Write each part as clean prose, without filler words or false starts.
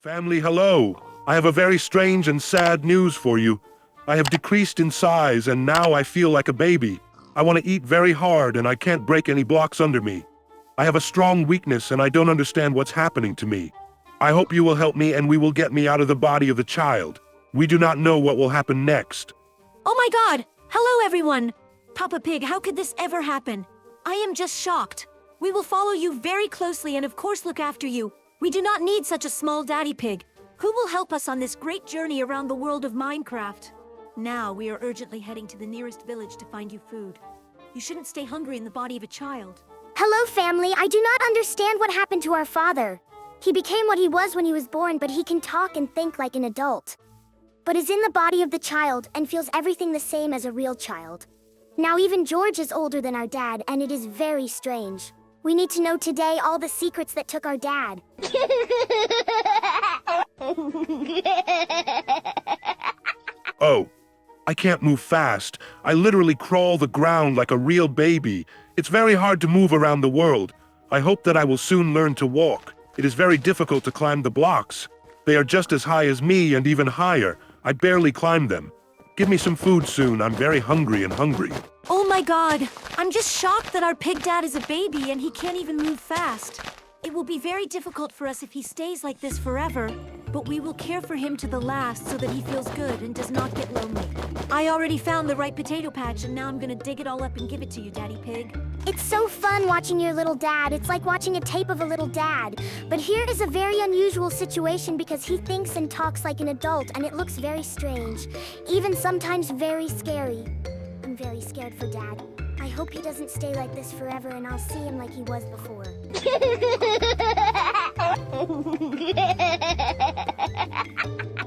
Family, hello. I have a very strange and sad news for you. I have decreased in size and now I feel like a baby. I want to eat very hard and I can't break any blocks under me. I have a strong weakness and I don't understand what's happening to me. I hope you will help me and we will get me out of the body of the child. We do not know what will happen next. Oh my god! Hello everyone! Peppa Pig, how could this ever happen? I am just shocked. We will follow you very closely and of course look after you. We do not need such a small daddy pig. Who will help us on this great journey around the world of Minecraft? Now we are urgently heading to the nearest village to find you food. You shouldn't stay hungry in the body of a child. Hello, family. I do not understand what happened to our father. He became what he was when he was born, but he can talk and think like an adult. But is in the body of the child and feels everything the same as a real child. Now even George is older than our dad, and it is very strange. We need to know today all the secrets that took our dad. Oh, I can't move fast. I literally crawl the ground like a real baby. It's very hard to move around the world. I hope that I will soon learn to walk. It is very difficult to climb the blocks. They are just as high as me and even higher. I barely climb them. Give me some food soon. I'm very hungry and hungry. Oh my god! I'm just shocked that our pig dad is a baby and he can't even move fast. It will be very difficult for us if he stays like this forever, but we will care for him to the last so that he feels good and does not get lonely. I already found the right potato patch and now I'm gonna dig it all up and give it to you, Daddy Pig. It's so fun watching your little dad. It's like watching a tape of a little dad. But here is a very unusual situation because he thinks and talks like an adult and it looks very strange. Even sometimes very scary. I'm very scared for Dad. I hope he doesn't stay like this forever and I'll see him like he was before.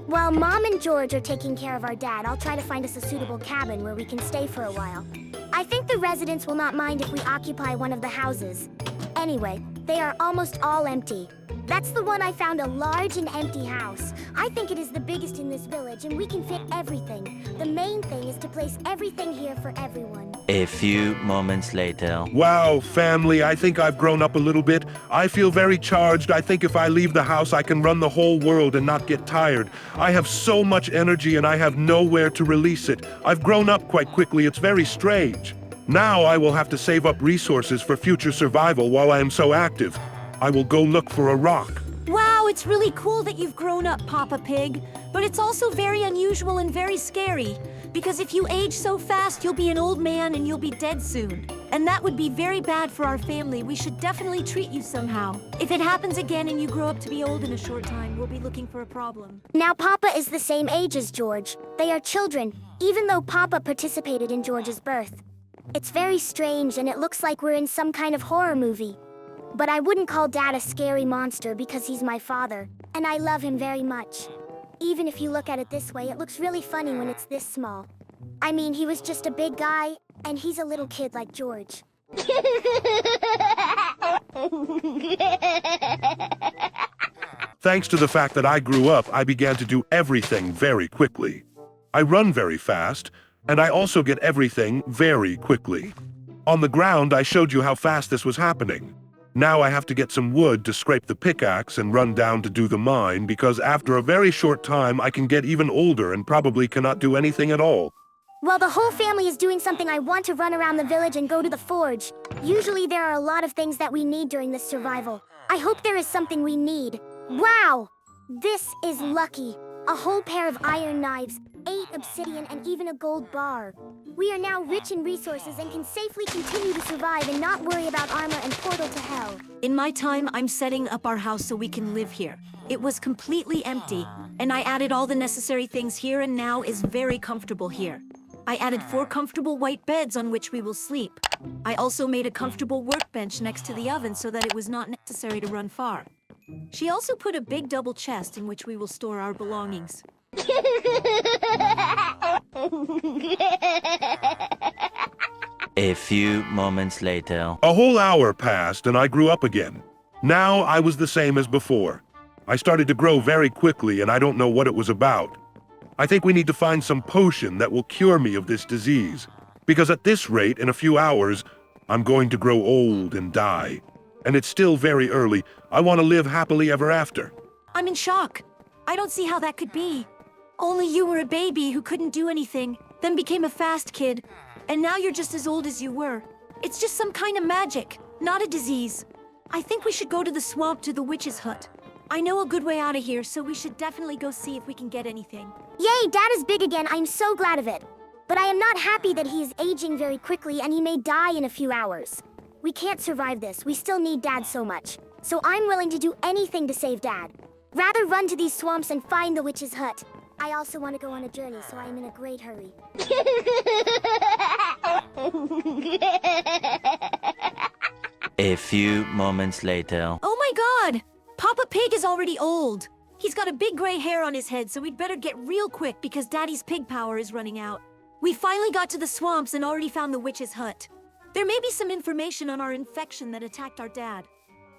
While Mom and George are taking care of our dad, I'll try to find us a suitable cabin where we can stay for a while. I think the residents will not mind if we occupy one of the houses. Anyway, they are almost all empty. That's the one I found, a large and empty house. I think it is the biggest in this village and we can fit everything. The main thing is to place everything here for everyone. A few moments later. Wow, family, I think I've grown up a little bit. I feel very charged. I think if I leave the house, I can run the whole world and not get tired. I have so much energy and I have nowhere to release it. I've grown up quite quickly. It's very strange. Now I will have to save up resources for future survival while I am so active. I will go look for a rock. Wow, it's really cool that you've grown up, Peppa Pig. But it's also very unusual and very scary. Because if you age so fast, you'll be an old man and you'll be dead soon. And that would be very bad for our family. We should definitely treat you somehow. If it happens again and you grow up to be old in a short time, we'll be looking for a problem. Now Papa is the same age as George. They are children, even though Papa participated in George's birth. It's very strange and it looks like we're in some kind of horror movie. But I wouldn't call Dad a scary monster because he's my father, and I love him very much. Even if you look at it this way, it looks really funny when it's this small. I mean, he was just a big guy, and he's a little kid like George. Thanks to the fact that I grew up, I began to do everything very quickly. I run very fast, and I also get everything very quickly. On the ground, I showed you how fast this was happening. Now I have to get some wood to scrape the pickaxe and run down to do the mine because after a very short time I can get even older and probably cannot do anything at all. While the whole family is doing something, I want to run around the village and go to the forge. Usually there are a lot of things that we need during this survival. I hope there is something we need. Wow! This is lucky. A whole pair of iron knives, 8 obsidian, and even a gold bar. We are now rich in resources and can safely continue to survive and not worry about armor and portal to hell. In my time, I'm setting up our house so we can live here. It was completely empty, and I added all the necessary things here and now is very comfortable here. I added 4 comfortable white beds on which we will sleep. I also made a comfortable workbench next to the oven so that it was not necessary to run far. She also put a big double chest in which we will store our belongings. A few moments later. A whole hour passed and I grew up again. Now I was the same as before. I started to grow very quickly and I don't know what it was about. I think we need to find some potion that will cure me of this disease. Because at this rate, in a few hours, I'm going to grow old and die. And it's still very early. I want to live happily ever after. I'm in shock. I don't see how that could be. Only you were a baby who couldn't do anything, then became a fast kid, and now you're just as old as you were. It's just some kind of magic, not a disease. I think we should go to the swamp to the witch's hut. I know a good way out of here, so we should definitely go see if we can get anything. Yay, Dad is big again. I'm so glad of it. But I am not happy that he is aging very quickly and he may die in a few hours. We can't survive this. We still need Dad so much. So I'm willing to do anything to save Dad. Rather run to these swamps and find the witch's hut. I also want to go on a journey, so I'm in a great hurry. A few moments later. Oh my god! Papa Pig is already old. He's got a big gray hair on his head, so we'd better get real quick because Daddy's pig power is running out. We finally got to the swamps and already found the witch's hut. There may be some information on our infection that attacked our dad.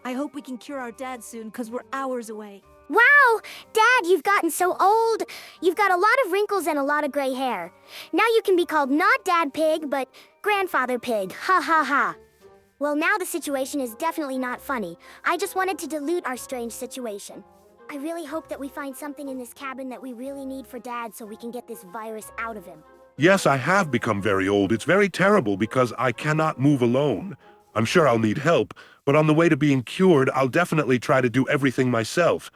I hope we can cure our dad soon because we're hours away. Wow! Dad, you've gotten so old. You've got a lot of wrinkles and a lot of gray hair. Now you can be called not Dad Pig, but Grandfather Pig. Ha ha ha. Well, now the situation is definitely not funny. I just wanted to dilute our strange situation. I really hope that we find something in this cabin that we really need for Dad so we can get this virus out of him. Yes, I have become very old. It's very terrible because I cannot move alone. I'm sure I'll need help, but on the way to being cured, I'll definitely try to do everything myself.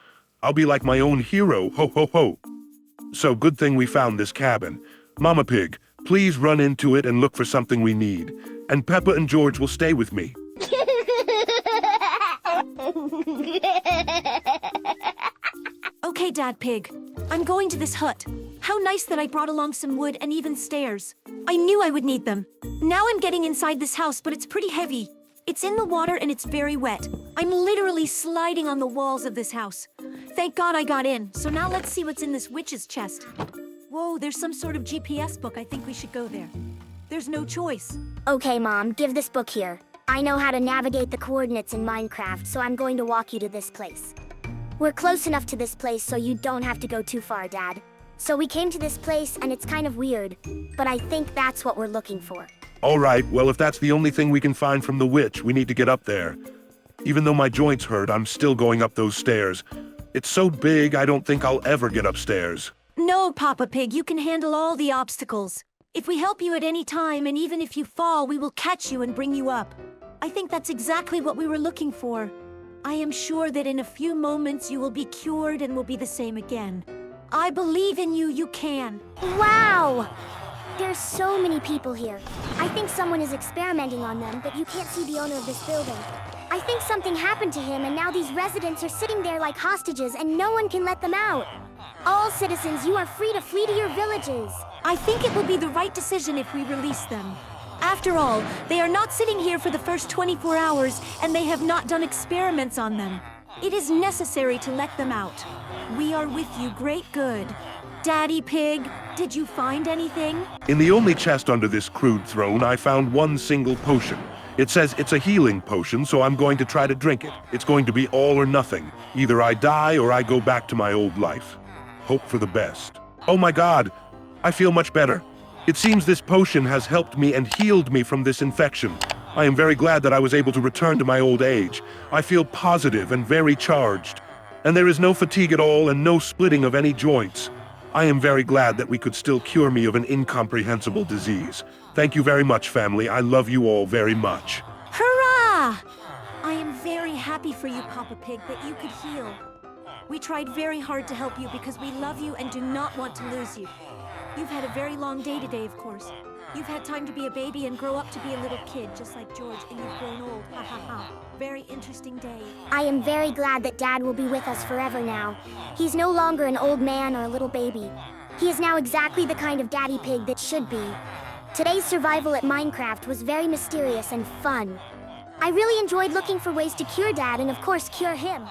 I'll be like my own hero, ho ho ho. So good thing we found this cabin. Mama Pig, please run into it and look for something we need. And Peppa and George will stay with me. Okay, Dad Pig. I'm going to this hut. How nice that I brought along some wood and even stairs. I knew I would need them. Now I'm getting inside this house, but it's pretty heavy. It's in the water and it's very wet. I'm literally sliding on the walls of this house. Thank God I got in. So now let's see what's in this witch's chest. Whoa, there's some sort of GPS book. I think we should go there. There's no choice. Okay, Mom, give this book here. I know how to navigate the coordinates in Minecraft, so I'm going to walk you to this place. We're close enough to this place so you don't have to go too far, Dad. So we came to this place and it's kind of weird, but I think that's what we're looking for. All right, well, if that's the only thing we can find from the witch, we need to get up there. Even though my joints hurt, I'm still going up those stairs. It's so big, I don't think I'll ever get upstairs. No, Papa Pig, you can handle all the obstacles. If we help you at any time, and even if you fall, we will catch you and bring you up. I think that's exactly what we were looking for. I am sure that in a few moments you will be cured and will be the same again. I believe in you, you can. Wow! There's so many people here. I think someone is experimenting on them, but you can't see the owner of this building. I think something happened to him and now these residents are sitting there like hostages and no one can let them out. All citizens, you are free to flee to your villages. I think it will be the right decision if we release them. After all, they are not sitting here for the first 24 hours and they have not done experiments on them. It is necessary to let them out. We are with you, great good. Daddy Pig, did you find anything? In the only chest under this crude throne, I found one single potion. It says it's a healing potion, so I'm going to try to drink it. It's going to be all or nothing. Either I die or I go back to my old life. Hope for the best. Oh my God, I feel much better. It seems this potion has helped me and healed me from this infection. I am very glad that I was able to return to my old age. I feel positive and very charged. And there is no fatigue at all and no splitting of any joints. I am very glad that we could still cure me of an incomprehensible disease. Thank you very much, family. I love you all very much. Hurrah! I am very happy for you, Papa Pig, that you could heal. We tried very hard to help you because we love you and do not want to lose you. You've had a very long day today, of course. You've had time to be a baby and grow up to be a little kid, just like George, and you've grown old. Ha ha ha. Very interesting day. I am very glad that Dad will be with us forever now. He's no longer an old man or a little baby. He is now exactly the kind of Daddy Pig that should be. Today's survival at Minecraft was very mysterious and fun. I really enjoyed looking for ways to cure Dad and of course cure him.